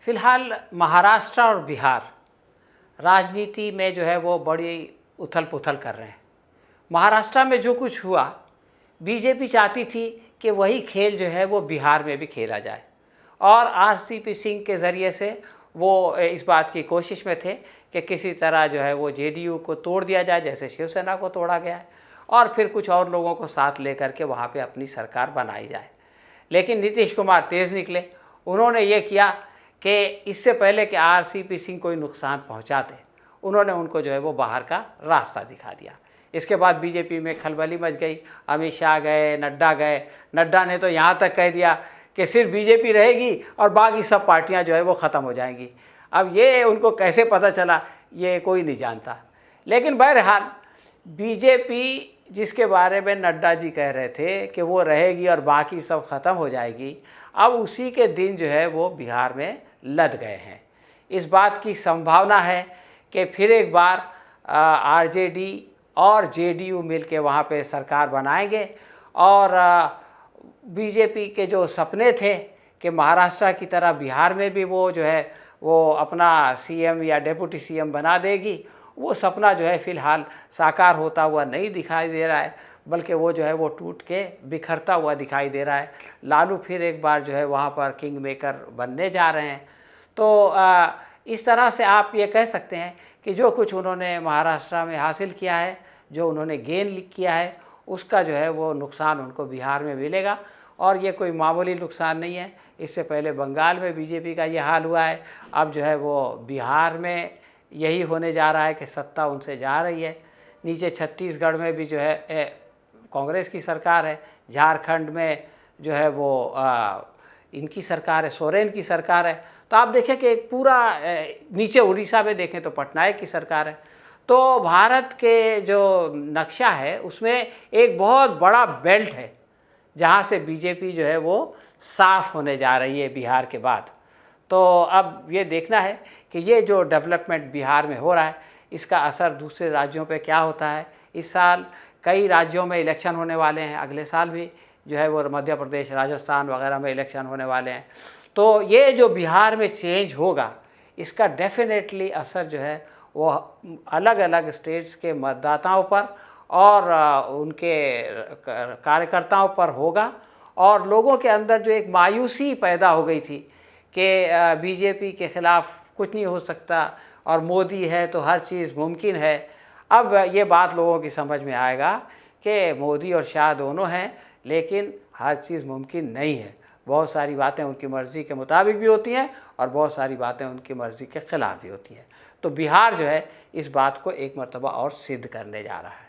फ़िलहाल महाराष्ट्र और बिहार राजनीति में जो है वो बड़ी उथल-पुथल कर रहे हैं। महाराष्ट्र में जो कुछ हुआ, बीजेपी चाहती थी कि वही खेल जो है वो बिहार में भी खेला जाए और आरसीपी सिंह के ज़रिए से वो इस बात की कोशिश में थे कि किसी तरह जो है वो जेडीयू को तोड़ दिया जाए, जैसे शिवसेना को तोड़ा गया है, और फिर कुछ और लोगों को साथ लेकर के वहाँ पे अपनी सरकार बनाई जाए। लेकिन नीतीश कुमार तेज़ निकले। उन्होंने ये किया कि इससे पहले कि आरसीपी सिंह कोई नुकसान पहुँचाते, उन्होंने उनको जो है वो बाहर का रास्ता दिखा दिया। इसके बाद बीजेपी में खलबली मच गई। अमित शाह गए, नड्डा गए। नड्डा ने तो यहाँ तक कह दिया कि सिर्फ बीजेपी रहेगी और बाकी सब पार्टियाँ जो है वो ख़त्म हो जाएंगी। अब ये उनको कैसे पता चला, ये कोई नहीं जानता। लेकिन बहरहाल बीजेपी जिसके बारे में नड्डा जी कह रहे थे कि वो रहेगी और बाकी सब ख़त्म हो जाएगी, अब उसी के दिन जो है वो बिहार में लद गए हैं। इस बात की संभावना है कि फिर एक बार आरजेडी और जेडीयू मिल के वहाँ पर सरकार बनाएंगे और बीजेपी के जो सपने थे कि महाराष्ट्र की तरह बिहार में भी वो जो है वो अपना सीएम या डेप्यूटी सीएम बना देगी, वो सपना जो है फ़िलहाल साकार होता हुआ नहीं दिखाई दे रहा है, बल्कि वो जो है वो टूट के बिखरता हुआ दिखाई दे रहा है। लालू फिर एक बार जो है वहाँ पर किंग मेकर बनने जा रहे हैं। तो इस तरह से आप ये कह सकते हैं कि जो कुछ उन्होंने महाराष्ट्र में हासिल किया है, जो उन्होंने गेन किया है, उसका जो है वो नुकसान उनको बिहार में मिलेगा। और ये कोई मामूली नुकसान नहीं है। इससे पहले बंगाल में बीजेपी का ये हाल हुआ है, अब जो है वो बिहार में यही होने जा रहा है कि सत्ता उनसे जा रही है। नीचे छत्तीसगढ़ में भी जो है कांग्रेस की सरकार है, झारखंड में जो है वो इनकी सरकार है, सोरेन की सरकार है। तो आप देखें कि एक पूरा नीचे उड़ीसा में देखें तो पटनायक की सरकार है। तो भारत के जो नक्शा है उसमें एक बहुत बड़ा बेल्ट है जहाँ से बीजेपी जो है वो साफ़ होने जा रही है बिहार के बाद। तो अब ये देखना है कि ये जो डेवलपमेंट बिहार में हो रहा है, इसका असर दूसरे राज्यों पे क्या होता है। इस साल कई राज्यों में इलेक्शन होने वाले हैं, अगले साल भी जो है वो मध्य प्रदेश, राजस्थान वगैरह में इलेक्शन होने वाले हैं। तो ये जो बिहार में चेंज होगा, इसका डेफिनेटली असर जो है वो अलग अलग स्टेट्स के मतदाताओं पर और उनके कार्यकर्ताओं पर होगा। और लोगों के अंदर जो एक मायूसी पैदा हो गई थी कि बीजेपी के ख़िलाफ़ कुछ नहीं हो सकता और मोदी है तो हर चीज़ मुमकिन है, अब ये बात लोगों की समझ में आएगा कि मोदी और शाह दोनों हैं, लेकिन हर चीज़ मुमकिन नहीं है। बहुत सारी बातें उनकी मर्ज़ी के मुताबिक भी होती हैं और बहुत सारी बातें उनकी मर्ज़ी के ख़िलाफ़ भी होती हैं। तो बिहार जो है इस बात को एक मर्तबा और सिद्ध करने जा रहा है।